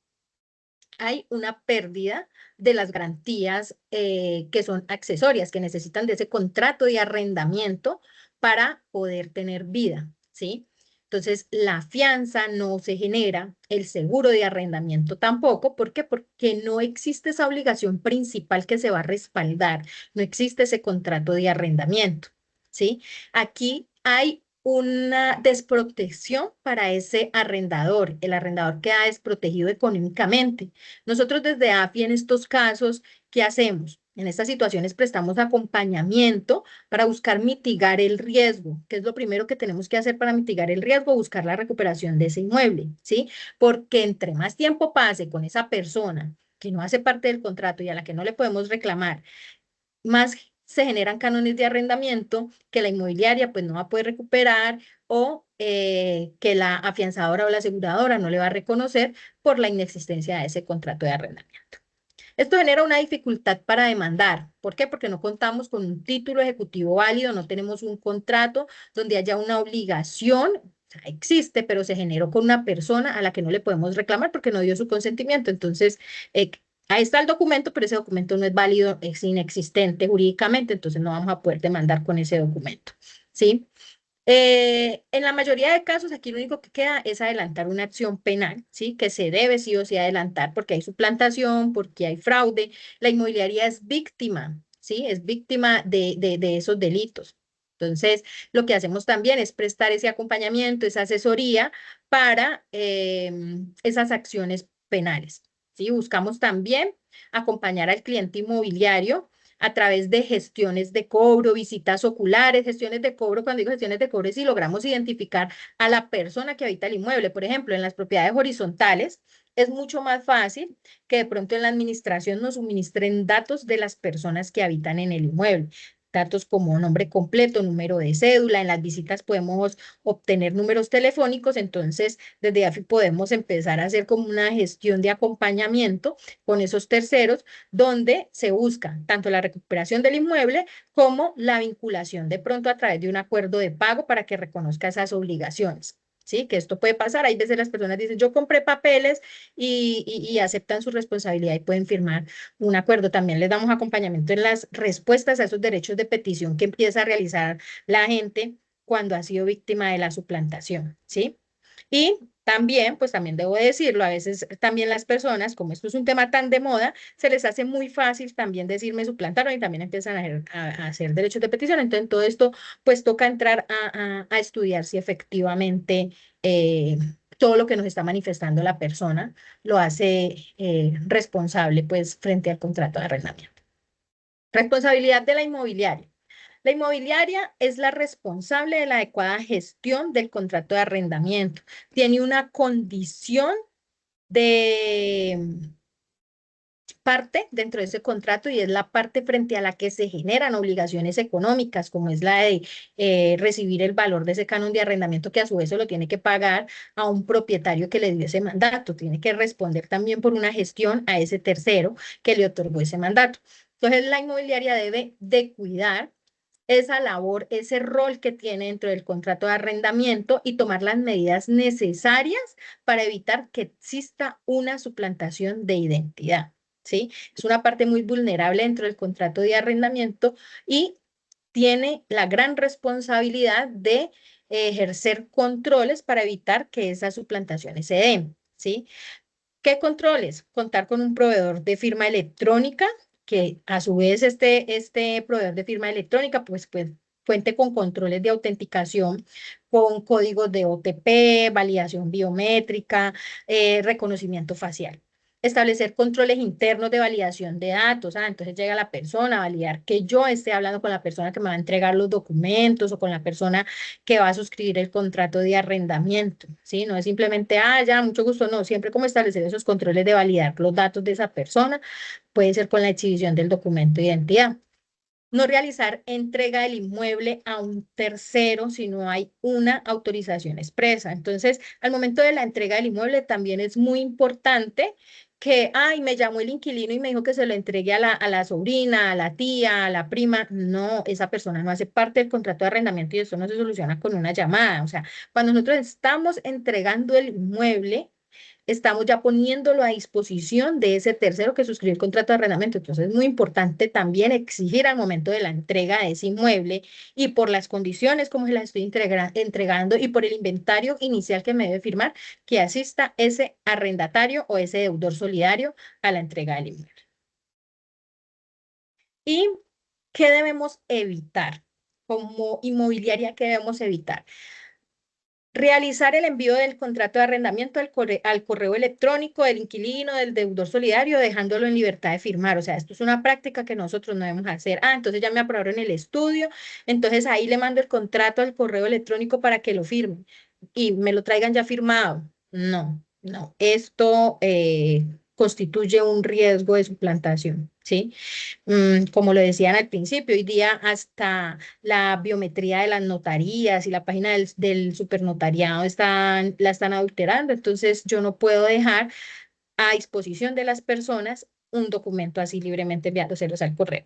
hay una pérdida de las garantías que son accesorias, que necesitan de ese contrato de arrendamiento para poder tener vida, ¿sí? Entonces, la fianza no se genera, el seguro de arrendamiento tampoco. ¿Por qué? Porque no existe esa obligación principal que se va a respaldar, no existe ese contrato de arrendamiento, ¿sí? Aquí hay una desprotección para ese arrendador. El arrendador queda desprotegido económicamente. Nosotros desde AFI en estos casos, ¿qué hacemos? En estas situaciones prestamos acompañamiento para buscar mitigar el riesgo. ¿Qué es lo primero que tenemos que hacer para mitigar el riesgo? Buscar la recuperación de ese inmueble, ¿sí? Porque entre más tiempo pase con esa persona que no hace parte del contrato y a la que no le podemos reclamar, más se generan cánones de arrendamiento que la inmobiliaria pues no va a poder recuperar o que la afianzadora o la aseguradora no le va a reconocer por la inexistencia de ese contrato de arrendamiento. Esto genera una dificultad para demandar. ¿Por qué? Porque no contamos con un título ejecutivo válido, no tenemos un contrato donde haya una obligación. O sea, existe, pero se generó con una persona a la que no le podemos reclamar porque no dio su consentimiento. Entonces, ahí está el documento, pero ese documento no es válido, es inexistente jurídicamente, entonces no vamos a poder demandar con ese documento, ¿sí? En la mayoría de casos, aquí lo único que queda es adelantar una acción penal, ¿sí? Que se debe sí o sí adelantar porque hay suplantación, porque hay fraude. La inmobiliaria es víctima, ¿sí? Es víctima de esos delitos. Entonces, lo que hacemos también es prestar ese acompañamiento, esa asesoría para esas acciones penales, ¿sí? Buscamos también acompañar al cliente inmobiliario a través de gestiones de cobro, visitas oculares, gestiones de cobro. Cuando digo gestiones de cobro es si logramos identificar a la persona que habita el inmueble. Por ejemplo, en las propiedades horizontales es mucho más fácil que de pronto en la administración nos suministren datos de las personas que habitan en el inmueble. Datos como nombre completo, número de cédula. En las visitas podemos obtener números telefónicos. Entonces, desde AFI podemos empezar a hacer como una gestión de acompañamiento con esos terceros donde se busca tanto la recuperación del inmueble como la vinculación de pronto a través de un acuerdo de pago para que reconozca esas obligaciones. ¿Sí? Que esto puede pasar. Hay veces las personas dicen, yo compré papeles y aceptan su responsabilidad y pueden firmar un acuerdo. También les damos acompañamiento en las respuestas a esos derechos de petición que empieza a realizar la gente cuando ha sido víctima de la suplantación, ¿sí? Y también, pues también debo decirlo, a veces también las personas, como esto es un tema tan de moda, se les hace muy fácil también decirme suplantaron y también empiezan a hacer derechos de petición. Entonces, todo esto, pues toca entrar a estudiar si efectivamente todo lo que nos está manifestando la persona lo hace responsable, pues, frente al contrato de arrendamiento. Responsabilidad de la inmobiliaria. La inmobiliaria es la responsable de la adecuada gestión del contrato de arrendamiento. Tiene una condición de parte dentro de ese contrato y es la parte frente a la que se generan obligaciones económicas, como es la de recibir el valor de ese canon de arrendamiento que a su vez se lo tiene que pagar a un propietario que le dio ese mandato. Tiene que responder también por una gestión a ese tercero que le otorgó ese mandato. Entonces, la inmobiliaria debe de cuidar esa labor, ese rol que tiene dentro del contrato de arrendamiento y tomar las medidas necesarias para evitar que exista una suplantación de identidad, ¿sí? Es una parte muy vulnerable dentro del contrato de arrendamiento y tiene la gran responsabilidad de ejercer controles para evitar que esas suplantaciones se den, ¿sí? ¿Qué controles? Contar con un proveedor de firma electrónica, que a su vez este proveedor de firma electrónica pues cuente con controles de autenticación, con códigos de OTP, validación biométrica, reconocimiento facial. Establecer controles internos de validación de datos. Entonces llega la persona a validar que yo esté hablando con la persona que me va a entregar los documentos o con la persona que va a suscribir el contrato de arrendamiento, ¿sí? No es simplemente, ya, mucho gusto, no, siempre como establecer esos controles de validar los datos de esa persona, puede ser con la exhibición del documento de identidad. No realizar entrega del inmueble a un tercero si no hay una autorización expresa. Entonces, al momento de la entrega del inmueble también es muy importante que, me llamó el inquilino y me dijo que se lo entregue a la sobrina, a la tía, a la prima. No, esa persona no hace parte del contrato de arrendamiento y eso no se soluciona con una llamada. O sea, cuando nosotros estamos entregando el inmueble, estamos ya poniéndolo a disposición de ese tercero que suscribió el contrato de arrendamiento. Entonces es muy importante también exigir al momento de la entrega de ese inmueble y por las condiciones como se las estoy entregando y por el inventario inicial que me debe firmar, que asista ese arrendatario o ese deudor solidario a la entrega del inmueble. ¿Y qué debemos evitar? como inmobiliaria, ¿qué debemos evitar? Realizar el envío del contrato de arrendamiento al correo electrónico del inquilino, del deudor solidario, dejándolo en libertad de firmar. O sea, esto es una práctica que nosotros no debemos hacer. Ah, entonces ya me aprobaron el estudio, entonces ahí le mando el contrato al correo electrónico para que lo firme y me lo traigan ya firmado. No, no. Esto constituye un riesgo de suplantación, ¿sí? Como lo decían al principio, hoy día hasta la biometría de las notarías y la página del supernotariado la están adulterando, entonces yo no puedo dejar a disposición de las personas un documento así libremente enviándoselos al correo.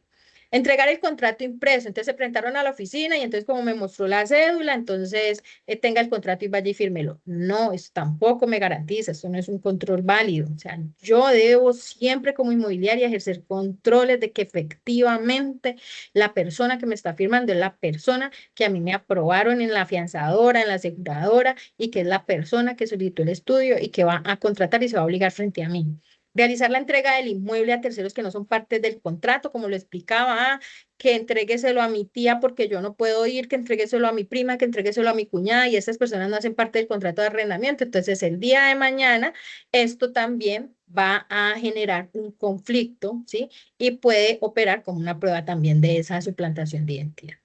Entregar el contrato impreso, entonces se presentaron a la oficina y entonces como me mostró la cédula, entonces tenga el contrato y vaya y fírmelo. No, eso tampoco me garantiza, eso no es un control válido. O sea, yo debo siempre como inmobiliaria ejercer controles de que efectivamente la persona que me está firmando es la persona que a mí me aprobaron en la afianzadora, en la aseguradora y que es la persona que solicitó el estudio y que va a contratar y se va a obligar frente a mí. Realizar la entrega del inmueble a terceros que no son parte del contrato, como lo explicaba, que entregueselo a mi tía porque yo no puedo ir, que entregueselo a mi prima, que entregueselo a mi cuñada y esas personas no hacen parte del contrato de arrendamiento. Entonces, el día de mañana, esto también va a generar un conflicto, ¿sí? Y puede operar como una prueba también de esa suplantación de identidad.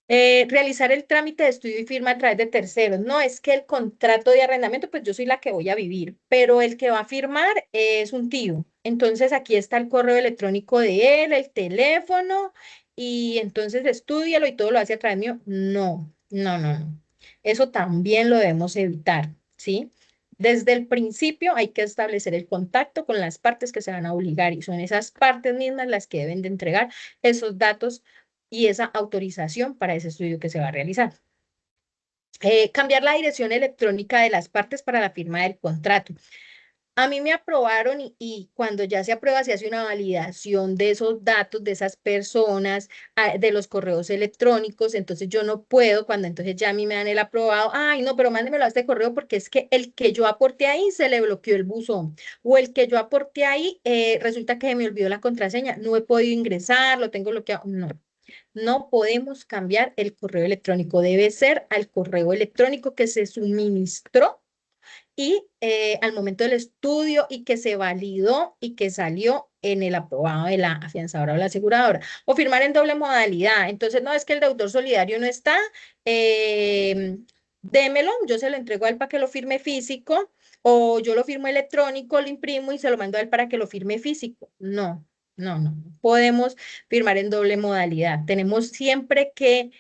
Realizar el trámite de estudio y firma a través de terceros. No, es que el contrato de arrendamiento, pues yo soy la que voy a vivir, pero el que va a firmar es un tío. Entonces aquí está el correo electrónico de él, el teléfono, y entonces estúdialo y todo lo hace a través mío. No, no, no, no. Eso también lo debemos evitar, ¿sí? Desde el principio hay que establecer el contacto con las partes que se van a obligar y son esas partes mismas las que deben de entregar esos datos y esa autorización para ese estudio que se va a realizar. Cambiar la dirección electrónica de las partes para la firma del contrato. A mí me aprobaron y cuando ya se aprueba se hace una validación de esos datos de esas personas, de los correos electrónicos, entonces yo no puedo, cuando entonces ya a mí me dan el aprobado, ay no, pero mándemelo a este correo porque es que el que yo aporté ahí se le bloqueó el buzón, o el que yo aporté ahí resulta que me olvidó la contraseña, no he podido ingresar, lo tengo bloqueado, no. No podemos cambiar el correo electrónico, debe ser al correo electrónico que se suministró y al momento del estudio y que se validó y que salió en el aprobado de la afianzadora o la aseguradora. O firmar en doble modalidad. Entonces, no es que el deudor solidario no está, démelo, yo se lo entrego a él para que lo firme físico, o yo lo firmo electrónico, lo imprimo y se lo mando a él para que lo firme físico. No, no, no. Podemos firmar en doble modalidad. Tenemos siempre que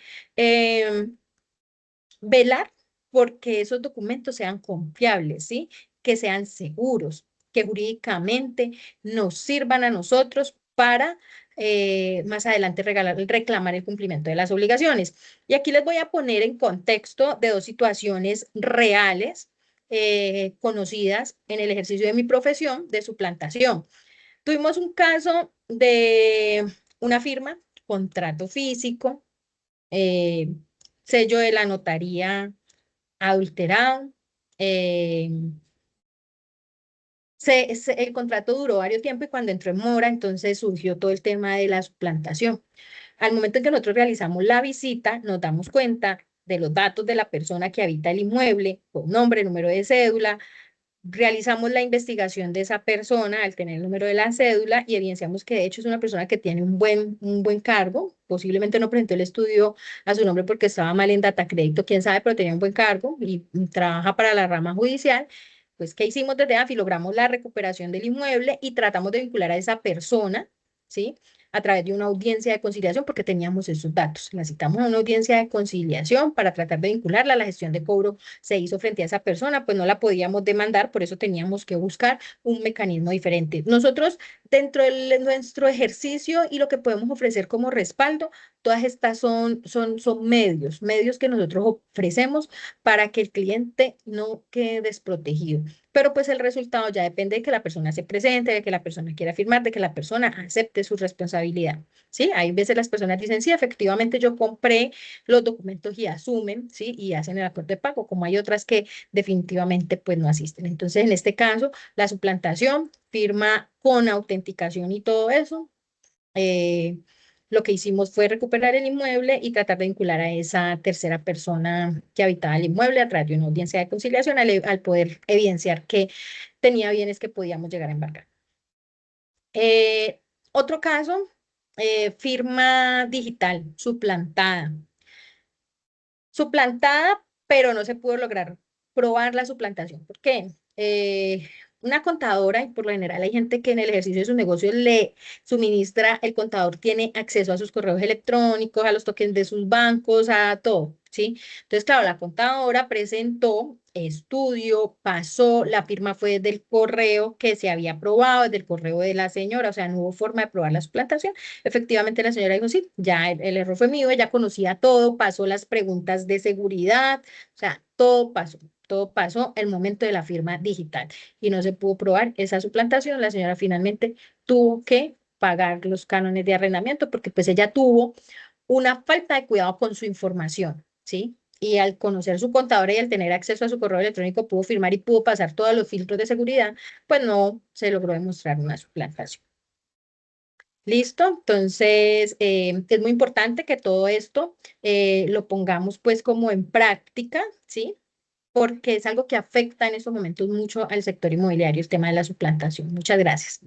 velar porque esos documentos sean confiables, ¿sí? Que sean seguros, que jurídicamente nos sirvan a nosotros para más adelante reclamar el cumplimiento de las obligaciones. Y aquí les voy a poner en contexto de dos situaciones reales conocidas en el ejercicio de mi profesión de suplantación. Tuvimos un caso de una firma, contrato físico, eh, sello de la notaría adulterado. eh, el contrato duró varios tiempos y cuando entró en mora, entonces surgió todo el tema de la suplantación. Al momento en que nosotros realizamos la visita, nos damos cuenta de los datos de la persona que habita el inmueble, con nombre, número de cédula. Realizamos la investigación de esa persona al tener el número de la cédula y evidenciamos que de hecho es una persona que tiene un buen cargo, posiblemente no presentó el estudio a su nombre porque estaba mal en data crédito, quién sabe, pero tenía un buen cargo y trabaja para la rama judicial. Pues, ¿qué hicimos desde AFI? Logramos la recuperación del inmueble y tratamos de vincular a esa persona, ¿sí? A través de una audiencia de conciliación porque teníamos esos datos. La citamos a una audiencia de conciliación para tratar de vincularla. La gestión de cobro se hizo frente a esa persona, pues no la podíamos demandar, por eso teníamos que buscar un mecanismo diferente. Nosotros, dentro de nuestro ejercicio y lo que podemos ofrecer como respaldo, todas estas son medios que nosotros ofrecemos para que el cliente no quede desprotegido. Pero pues el resultado ya depende de que la persona se presente, de que la persona quiera firmar, de que la persona acepte su responsabilidad. ¿Sí? Hay veces las personas dicen, sí, efectivamente yo compré los documentos y asumen, ¿sí? Y hacen el acuerdo de pago, como hay otras que definitivamente pues no asisten. Entonces, en este caso, la suplantación, firma con autenticación y todo eso, lo que hicimos fue recuperar el inmueble y tratar de vincular a esa tercera persona que habitaba el inmueble a través de una audiencia de conciliación al poder evidenciar que tenía bienes que podíamos llegar a embargar. Otro caso, firma digital suplantada. Suplantada, pero no se pudo lograr probar la suplantación. ¿Por qué? Una contadora, y por lo general hay gente que en el ejercicio de sus negocios le suministra, el contador tiene acceso a sus correos electrónicos, a los tokens de sus bancos, a todo, ¿sí? Entonces, claro, la contadora presentó estudio, pasó, la firma fue del correo que se había aprobado, del correo de la señora, o sea, no hubo forma de probar la suplantación. Efectivamente, la señora dijo, sí, ya el error fue mío, ella conocía todo, pasó las preguntas de seguridad, o sea, todo pasó el momento de la firma digital y no se pudo probar esa suplantación. La señora finalmente tuvo que pagar los cánones de arrendamiento porque pues ella tuvo una falta de cuidado con su información, ¿sí? Y al conocer su contadora y al tener acceso a su correo electrónico pudo firmar y pudo pasar todos los filtros de seguridad, pues no se logró demostrar una suplantación. ¿Listo? Entonces, es muy importante que todo esto lo pongamos pues como en práctica, ¿sí? Porque es algo que afecta en estos momentos mucho al sector inmobiliario, el tema de la suplantación. Muchas gracias.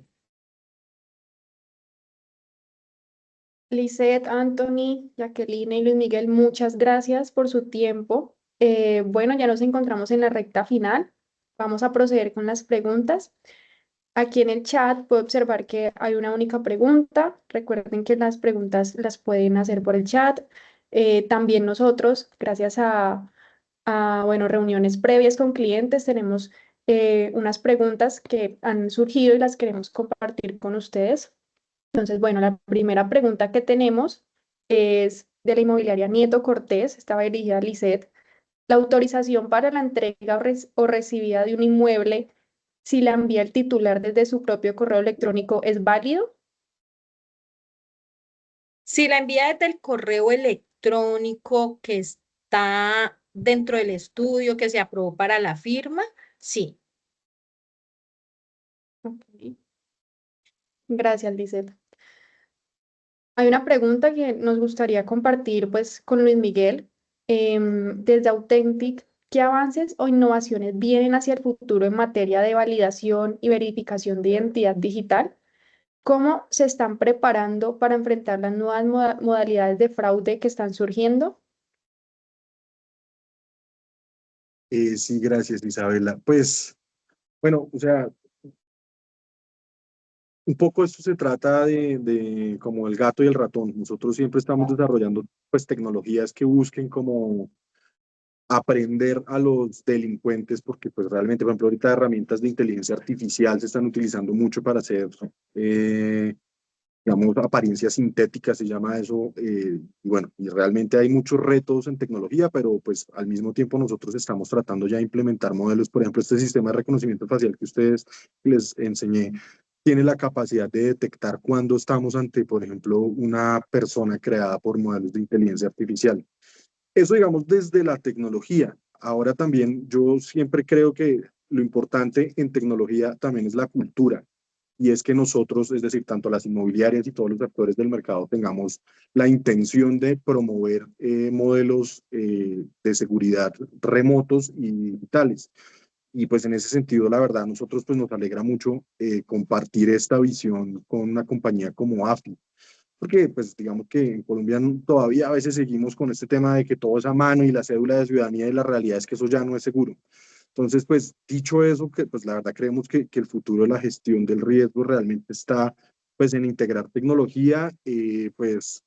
Lisette, Anthony, Jacqueline y Luis Miguel, muchas gracias por su tiempo. Bueno, ya nos encontramos en la recta final. Vamos a proceder con las preguntas. Aquí en el chat puedo observar que hay una única pregunta. Recuerden que las preguntas las pueden hacer por el chat. También nosotros, gracias a bueno, reuniones previas con clientes, tenemos unas preguntas que han surgido y las queremos compartir con ustedes. Entonces, bueno, la primera pregunta que tenemos es de la inmobiliaria Nieto Cortés, estaba dirigida a Lisette. La autorización para la entrega o recibida de un inmueble, si la envía el titular desde su propio correo electrónico, ¿es válido? Si la envía desde el correo electrónico que está dentro del estudio que se aprobó para la firma, sí. Ok. Gracias, Lisette. Hay una pregunta que nos gustaría compartir pues, con Luis Miguel. Desde Authentic, ¿qué avances o innovaciones vienen hacia el futuro en materia de validación y verificación de identidad digital? ¿Cómo se están preparando para enfrentar las nuevas modalidades de fraude que están surgiendo? Sí, gracias, Isabela. Pues, bueno, o sea, un poco esto se trata de como el gato y el ratón. Nosotros siempre estamos desarrollando pues tecnologías que busquen como aprender a los delincuentes, porque pues realmente, por ejemplo, ahorita herramientas de inteligencia artificial se están utilizando mucho para hacer, digamos, apariencias sintéticas, se llama eso, y bueno, y realmente hay muchos retos en tecnología, pero pues al mismo tiempo nosotros estamos tratando ya de implementar modelos, por ejemplo, este sistema de reconocimiento facial que ustedes les enseñé, tiene la capacidad de detectar cuando estamos ante, por ejemplo, una persona creada por modelos de inteligencia artificial. Eso, digamos, desde la tecnología. Ahora también yo siempre creo que lo importante en tecnología también es la cultura. Y es que nosotros, es decir, tanto las inmobiliarias y todos los actores del mercado, tengamos la intención de promover modelos de seguridad remotos y digitales. Y pues en ese sentido, la verdad, a nosotros pues nos alegra mucho compartir esta visión con una compañía como AFI, porque pues digamos que en Colombia todavía a veces seguimos con este tema de que todo es a mano y la cédula de ciudadanía, y la realidad es que eso ya no es seguro. Entonces, pues dicho eso, que pues la verdad creemos que el futuro de la gestión del riesgo realmente está pues en integrar tecnología pues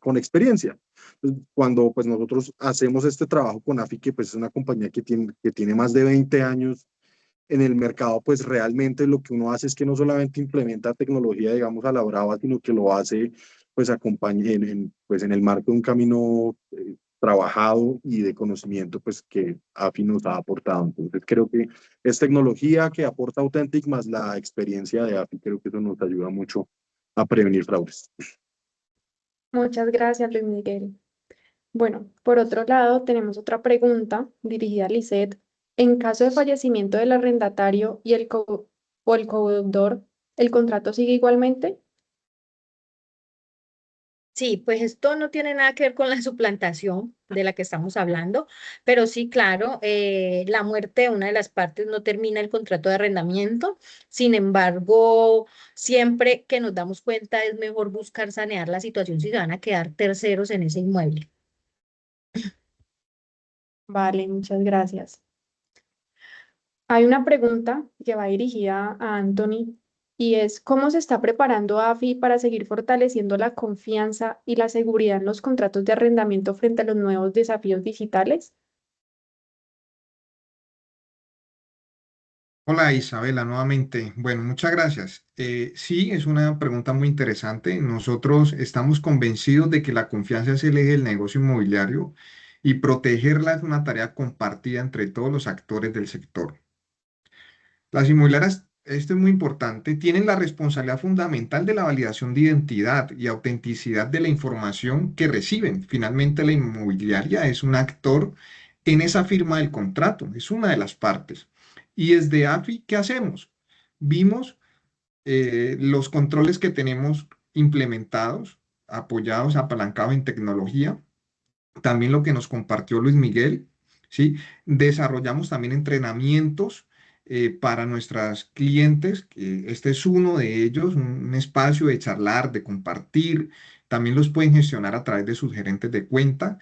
con experiencia. Pues, cuando pues nosotros hacemos este trabajo con AFI, que pues es una compañía que tiene más de 20 años en el mercado, pues realmente lo que uno hace es que no solamente implementa tecnología, digamos, a la brava, sino que lo hace, pues, pues, en el marco de un camino trabajado y de conocimiento, pues, que AFI nos ha aportado. Entonces, creo que es tecnología que aporta Authentic más la experiencia de AFI. Creo que eso nos ayuda mucho a prevenir fraudes. Muchas gracias, Luis Miguel. Bueno, por otro lado, tenemos otra pregunta dirigida a Lisette. En caso de fallecimiento del arrendatario y o el codeudor, ¿el contrato sigue igualmente? Sí, pues esto no tiene nada que ver con la suplantación de la que estamos hablando, pero sí, claro, la muerte de una de las partes no termina el contrato de arrendamiento. Sin embargo, siempre que nos damos cuenta es mejor buscar sanear la situación si se van a quedar terceros en ese inmueble. Vale, muchas gracias. Hay una pregunta que va dirigida a Anthony y es, ¿cómo se está preparando AFI para seguir fortaleciendo la confianza y la seguridad en los contratos de arrendamiento frente a los nuevos desafíos digitales? Hola Isabela, nuevamente. Bueno, muchas gracias. Sí, es una pregunta muy interesante. Nosotros estamos convencidos de que la confianza es el eje del negocio inmobiliario y protegerla es una tarea compartida entre todos los actores del sector. Las inmobiliarias, esto es muy importante, tienen la responsabilidad fundamental de la validación de identidad y autenticidad de la información que reciben. Finalmente, la inmobiliaria es un actor en esa firma del contrato, es una de las partes. Y desde AFI, ¿qué hacemos? Vimos los controles que tenemos implementados, apoyados, apalancados en tecnología, también lo que nos compartió Luis Miguel, ¿sí? Desarrollamos también entrenamientos para nuestras clientes, que este es uno de ellos, un espacio de charlar, de compartir, también los pueden gestionar a través de sus gerentes de cuenta.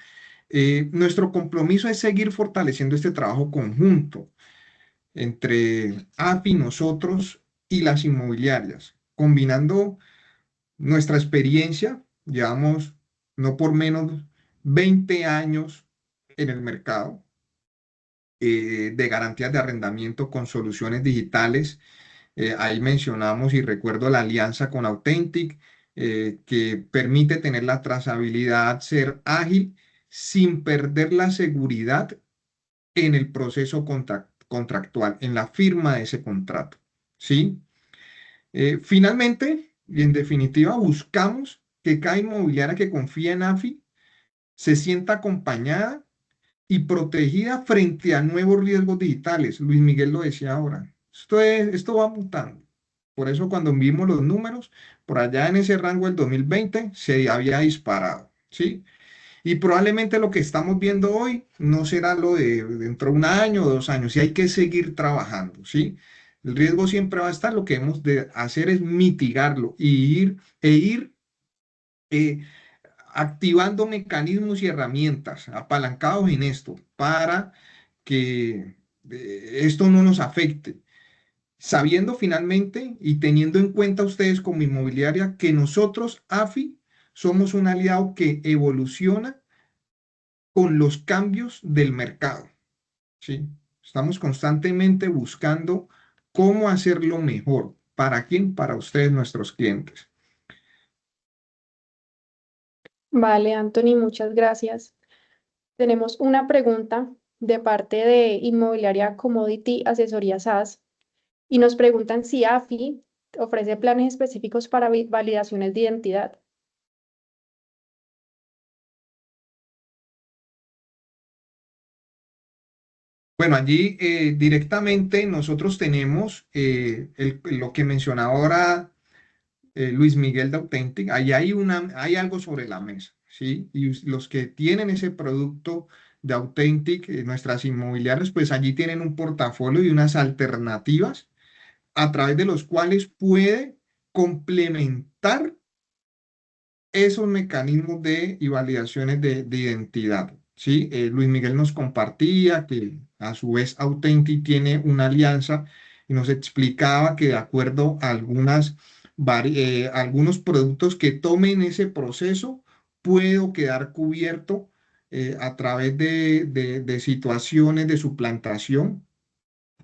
Nuestro compromiso es seguir fortaleciendo este trabajo conjunto entre AFI, nosotros y las inmobiliarias, combinando nuestra experiencia. Llevamos no por menos 20 años en el mercado de garantías de arrendamiento con soluciones digitales. Ahí mencionamos y recuerdo la alianza con Authentic, que permite tener la trazabilidad, ser ágil sin perder la seguridad en el proceso contractual, en la firma de ese contrato. ¿Sí? Finalmente, y en definitiva, buscamos que cada inmobiliaria que confía en AFI se sienta acompañada y protegida frente a nuevos riesgos digitales. Luis Miguel lo decía ahora. Esto va mutando. Por eso cuando vimos los números, por allá en ese rango del 2020 se había disparado, ¿sí? Y probablemente lo que estamos viendo hoy no será lo de dentro de un año o 2 años, y hay que seguir trabajando, ¿sí? El riesgo siempre va a estar, lo que hemos de hacer es mitigarlo ir eh, activando mecanismos y herramientas apalancados en esto para que esto no nos afecte, sabiendo finalmente y teniendo en cuenta ustedes como inmobiliaria que nosotros, AFI, somos un aliado que evoluciona con los cambios del mercado, ¿sí? Estamos constantemente buscando cómo hacerlo mejor. ¿Para quién? Para ustedes, nuestros clientes. Vale, Anthony, muchas gracias. Tenemos una pregunta de parte de Inmobiliaria Commodity Asesoría SAS y nos preguntan si AFI ofrece planes específicos para validaciones de identidad. Bueno, allí directamente nosotros tenemos lo que mencionaba ahora Luis Miguel de Authentic. Ahí hay algo sobre la mesa, ¿sí? Y los que tienen ese producto de Authentic, nuestras inmobiliarias, pues allí tienen un portafolio y unas alternativas a través de los cuales puede complementar esos mecanismos y validaciones de identidad, ¿sí? Luis Miguel nos compartía que a su vez Authentic tiene una alianza y nos explicaba que de acuerdo a algunos productos que tomen ese proceso, puedo quedar cubierto a través de situaciones de suplantación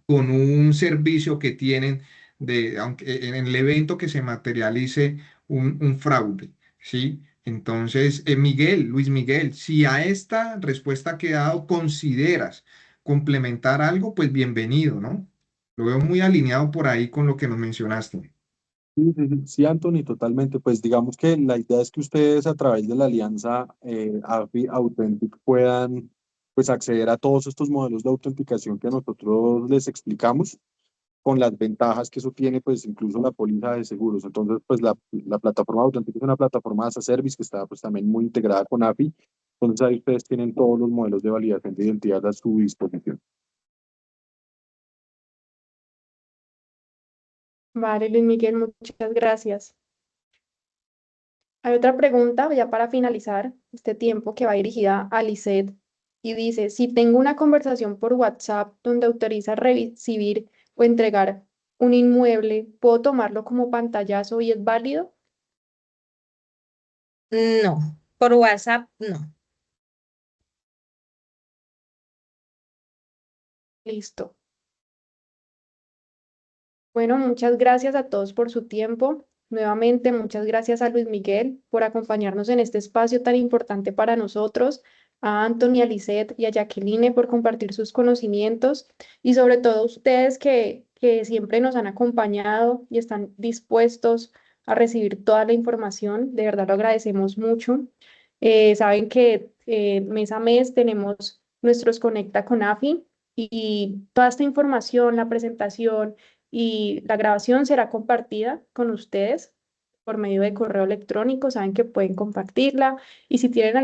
con un servicio que tienen aunque en el evento que se materialice un fraude, ¿sí? Entonces, Luis Miguel, si a esta respuesta que he dado consideras complementar algo, pues bienvenido, ¿no? Lo veo muy alineado por ahí con lo que nos mencionaste. Sí, sí, sí, sí, Anthony, totalmente. Pues digamos que la idea es que ustedes a través de la alianza AFI Authentic puedan pues acceder a todos estos modelos de autenticación que nosotros les explicamos. con las ventajas que eso tiene, pues incluso la póliza de seguros. Entonces, pues la plataforma Autentic es una plataforma as a service que está pues también muy integrada con AFI. Entonces ahí ustedes tienen todos los modelos de validación de identidad a su disposición. Vale, Luis Miguel, muchas gracias. Hay otra pregunta ya para finalizar este tiempo que va dirigida a Lisette y dice, si tengo una conversación por WhatsApp donde autoriza recibir o entregar un inmueble, ¿puedo tomarlo como pantallazo y es válido? No, por WhatsApp no. Listo. Bueno, muchas gracias a todos por su tiempo. Nuevamente, muchas gracias a Luis Miguel por acompañarnos en este espacio tan importante para nosotros, a Anthony, a Lisette y a Jacqueline por compartir sus conocimientos y sobre todo a ustedes que siempre nos han acompañado y están dispuestos a recibir toda la información. De verdad lo agradecemos mucho. Saben que mes a mes tenemos nuestros Conecta con AFI y toda esta información, la presentación y la grabación será compartida con ustedes por medio de correo electrónico. Saben que pueden compartirla y si tienen